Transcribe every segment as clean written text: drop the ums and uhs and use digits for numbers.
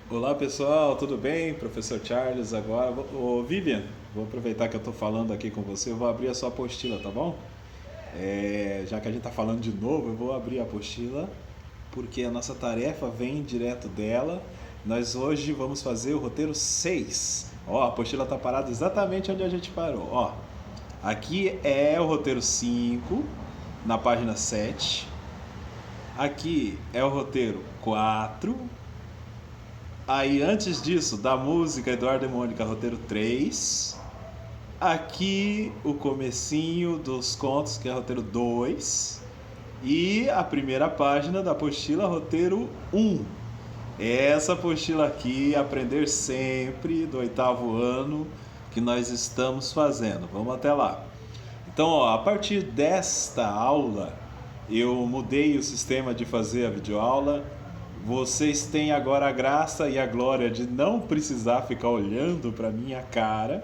Olá pessoal, tudo bem? Professor Charles agora. Ô Vivian, vou aproveitar que eu estou falando aqui com você, eu vou abrir a sua apostila, tá bom? Já que a gente está falando de novo, eu vou abrir a apostila porque a nossa tarefa vem direto dela. Nós hoje vamos fazer o roteiro 6. Ó, a apostila está parada exatamente onde a gente parou. Ó, aqui é o roteiro 5, na página 7. Aqui é o roteiro 4. Aí antes disso, da música Eduardo e Mônica, roteiro 3. Aqui o comecinho dos contos, que é roteiro 2. E a primeira página da apostila, roteiro 1. Essa apostila aqui, Aprender Sempre, do oitavo ano, que nós estamos fazendo. Vamos até lá. Então, ó, a partir desta aula, eu mudei o sistema de fazer a videoaula. Vocês têm agora a graça e a glória de não precisar ficar olhando para minha cara,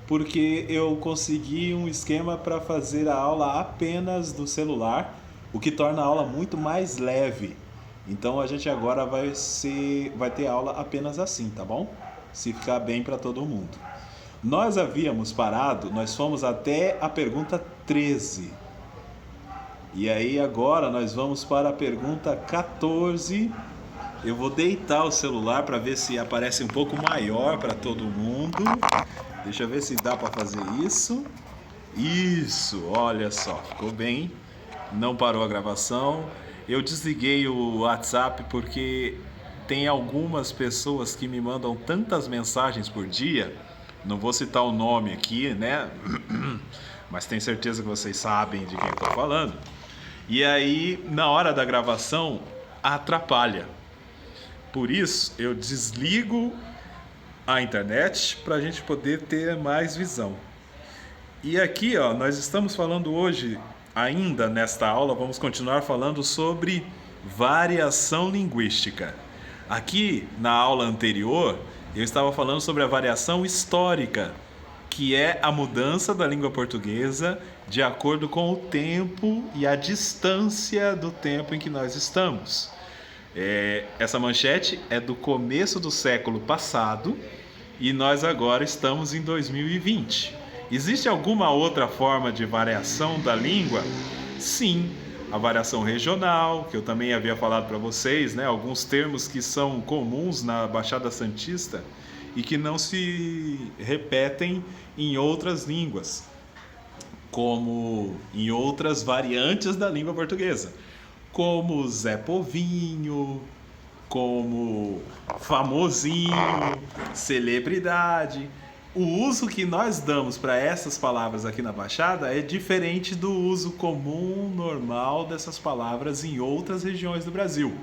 porque eu consegui um esquema para fazer a aula apenas do celular, o que torna a aula muito mais leve. Então a gente agora vai ter aula apenas assim, tá bom? Se ficar bem para todo mundo. Nós havíamos parado, nós fomos até a pergunta 13. E aí agora nós vamos para a pergunta 14. Eu vou deitar o celular para ver se aparece um pouco maior para todo mundo. Deixa eu ver se dá para fazer isso. Isso, olha só, ficou bem. Não parou a gravação. Eu desliguei o WhatsApp porque tem algumas pessoas que me mandam tantas mensagens por dia. Não vou citar o nome aqui, né? Mas tenho certeza que vocês sabem de quem eu estou falando. E aí, na hora da gravação, atrapalha. Por isso, eu desligo a internet para a gente poder ter mais visão. E aqui, ó, nós estamos falando hoje, ainda nesta aula, vamos continuar falando sobre variação linguística. Aqui, na aula anterior, eu estava falando sobre a variação histórica, que é a mudança da língua portuguesa de acordo com o tempo e a distância do tempo em que nós estamos. Essa manchete é do começo do século passado e nós agora estamos em 2020. Existe alguma outra forma de variação da língua? Sim, a variação regional, que eu também havia falado para vocês, né? Alguns termos que são comuns na Baixada Santista e que não se repetem em outras línguas, como em outras variantes da língua portuguesa, como Zé Povinho, como famosinho, celebridade. O uso que nós damos para essas palavras aqui na Baixada é diferente do uso comum, normal dessas palavras em outras regiões do Brasil.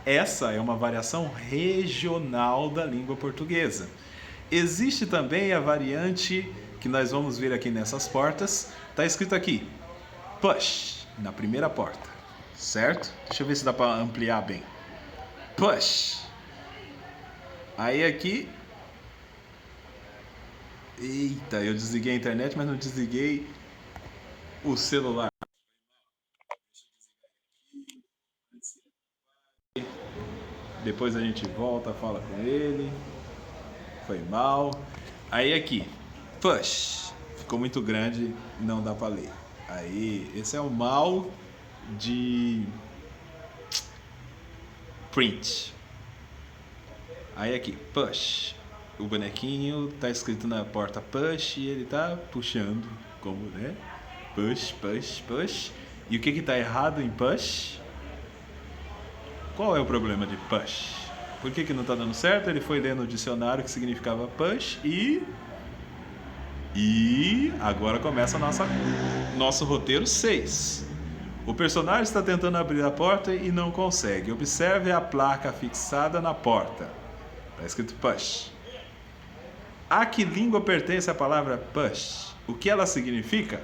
Essa é uma variação regional da língua portuguesa. Existe também a variante que nós vamos ver aqui nessas portas. Está escrito aqui, push, na primeira porta, certo? Deixa eu ver se dá para ampliar bem. Push. Aí aqui. Eita, eu desliguei a internet, mas não desliguei o celular. Depois a gente volta, fala com ele. Foi mal. Aí aqui. Push. Ficou muito grande, não dá para ler. Aí, esse é o mal de print. Aí aqui, push. O bonequinho tá escrito na porta push e ele tá puxando, como, né? Push, push, push. E o que que tá errado em push? Qual é o problema de push? Por que que não tá dando certo? Ele foi ler no dicionário que significava push e agora começa nosso roteiro 6. O personagem está tentando abrir a porta e não consegue. Observe a placa fixada na porta. Está escrito push. A que língua pertence a palavra push? O que ela significa?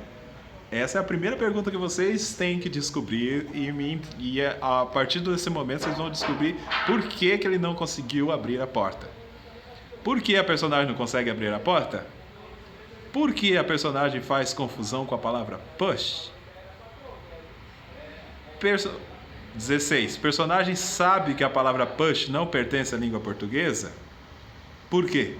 Essa é a primeira pergunta que vocês têm que descobrir e a partir desse momento vocês vão descobrir por que que ele não conseguiu abrir a porta. Por que a personagem não consegue abrir a porta? Por que a personagem faz confusão com a palavra push? 16. Personagem sabe que a palavra push não pertence à língua portuguesa? Por quê?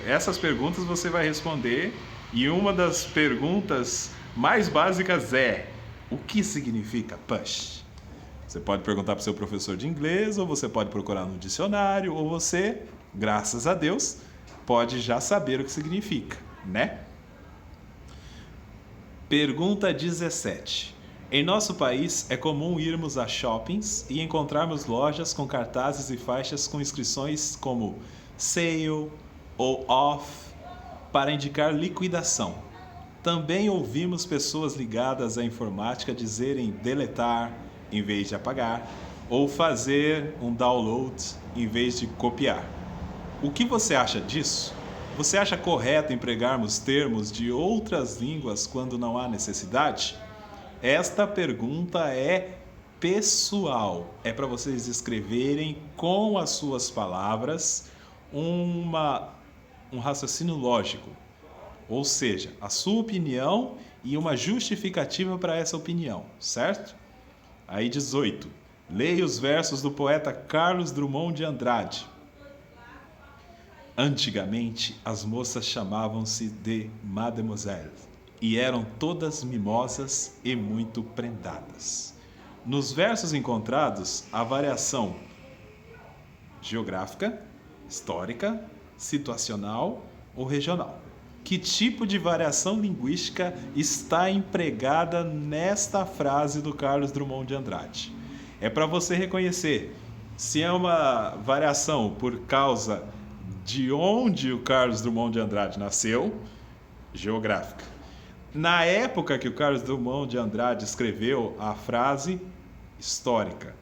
Essas perguntas você vai responder, e uma das perguntas mais básicas é: o que significa push? Você pode perguntar para o seu professor de inglês, ou você pode procurar no dicionário, ou você, graças a Deus, pode já saber o que significa, né? Pergunta 17. Em nosso país é comum irmos a shoppings e encontrarmos lojas com cartazes e faixas com inscrições como sale ou off para indicar liquidação. Também ouvimos pessoas ligadas à informática dizerem deletar em vez de apagar ou fazer um download em vez de copiar. O que você acha disso? Você acha correto empregarmos termos de outras línguas quando não há necessidade? Esta pergunta é pessoal. É para vocês escreverem com as suas palavras um raciocínio lógico. Ou seja, a sua opinião e uma justificativa para essa opinião, certo? Aí 18. Leia os versos do poeta Carlos Drummond de Andrade. Antigamente, as moças chamavam-se de Mademoiselle e eram todas mimosas e muito prendadas. Nos versos encontrados, a variação geográfica, histórica, situacional ou regional. Que tipo de variação linguística está empregada nesta frase do Carlos Drummond de Andrade? É para você reconhecer se é uma variação por causa de onde o Carlos Drummond de Andrade nasceu, geográfica. Na época que o Carlos Drummond de Andrade escreveu a frase, histórica.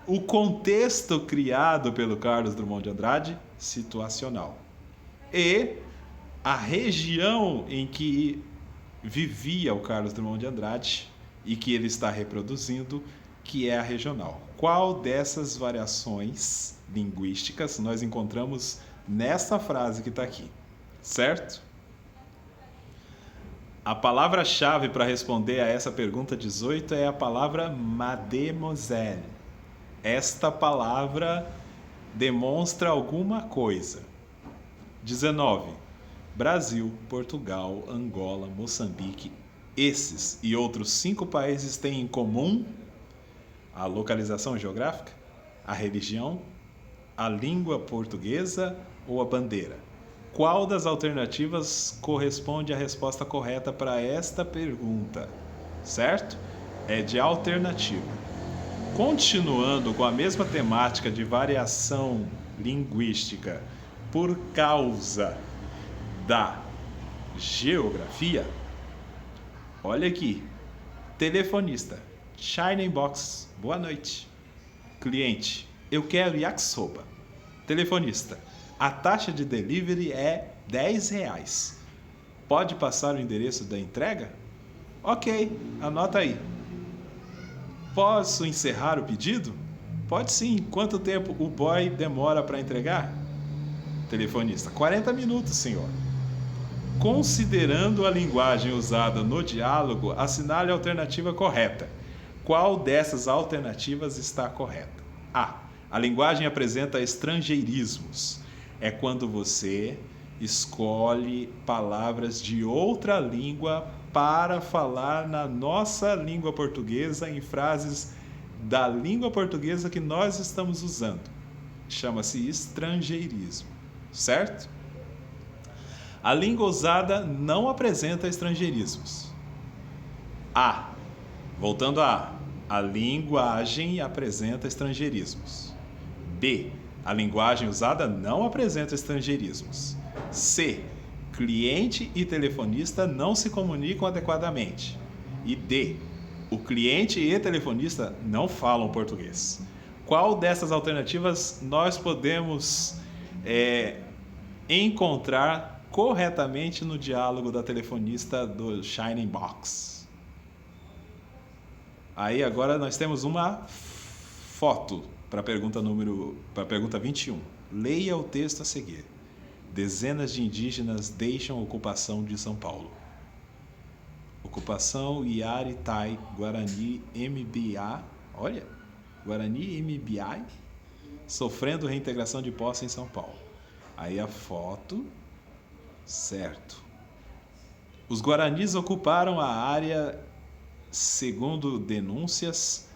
O contexto criado pelo Carlos Drummond de Andrade, situacional. E a região em que vivia o Carlos Drummond de Andrade e que ele está reproduzindo, que é a regional. Qual dessas variações linguísticas nós encontramos nessa frase que está aqui, certo? A palavra-chave para responder a essa pergunta 18 é a palavra mademoiselle. Esta palavra demonstra alguma coisa. 19. Brasil, Portugal, Angola, Moçambique. Esses e outros 5 países têm em comum a localização geográfica, a religião, a língua portuguesa ou a bandeira? Qual das alternativas corresponde à resposta correta para esta pergunta? Certo? É de alternativa. Continuando com a mesma temática de variação linguística por causa da geografia, olha aqui. Telefonista, Shining Box, boa noite. Cliente, eu quero yakisoba. Telefonista, a taxa de delivery é R$10. Pode passar o endereço da entrega? Ok, anota aí. Posso encerrar o pedido? Pode sim. Quanto tempo o boy demora para entregar? Telefonista, 40 minutos, senhor. Considerando a linguagem usada no diálogo, assinale a alternativa correta. Qual dessas alternativas está correta? A. A linguagem apresenta estrangeirismos. É quando você escolhe palavras de outra língua para falar na nossa língua portuguesa em frases da língua portuguesa que nós estamos usando. Chama-se estrangeirismo, certo? A língua usada não apresenta estrangeirismos. A. Voltando a linguagem apresenta estrangeirismos. B. A linguagem usada não apresenta estrangeirismos. C. Cliente e telefonista não se comunicam adequadamente. E D. O cliente e telefonista não falam português. Qual dessas alternativas nós podemos encontrar corretamente no diálogo da telefonista do Shining Box? Aí agora nós temos uma foto para a pergunta 21. Leia o texto a seguir. Dezenas de indígenas deixam a ocupação de São Paulo. Ocupação Iari-Tai Guarani MBA. Olha, Guarani MBI sofrendo reintegração de posse em São Paulo. Aí a foto, certo. Os guaranis ocuparam a área, segundo denúncias,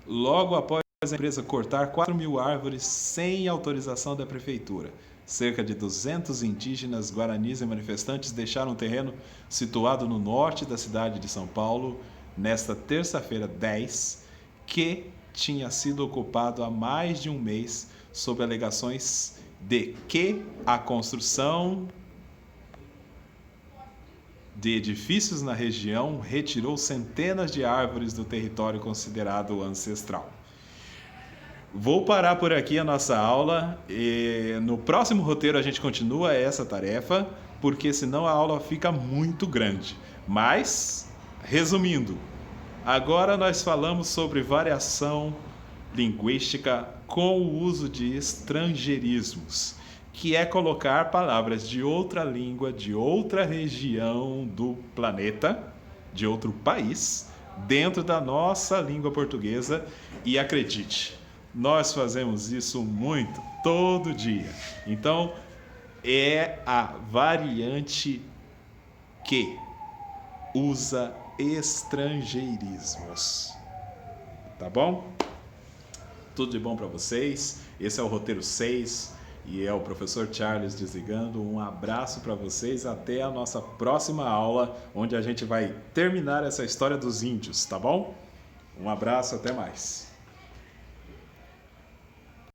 logo após a empresa cortar 4.000 árvores sem autorização da prefeitura. Cerca de 200 indígenas, guaranis e manifestantes deixaram um terreno situado no norte da cidade de São Paulo nesta terça-feira 10, que tinha sido ocupado há mais de um mês sob alegações de que a construção de edifícios na região retirou centenas de árvores do território considerado ancestral. Vou parar por aqui a nossa aula e no próximo roteiro a gente continua essa tarefa, porque senão a aula fica muito grande. Mas, resumindo, agora nós falamos sobre variação linguística com o uso de estrangeirismos, que é colocar palavras de outra língua, de outra região do planeta, de outro país, dentro da nossa língua portuguesa. E acredite, nós fazemos isso muito, todo dia. Então, é a variante que usa estrangeirismos. Tá bom? Tudo de bom para vocês. Esse é o roteiro 6 e é o professor Charles desligando. Um abraço para vocês. Até a nossa próxima aula, onde a gente vai terminar essa história dos índios, tá bom? Um abraço, até mais.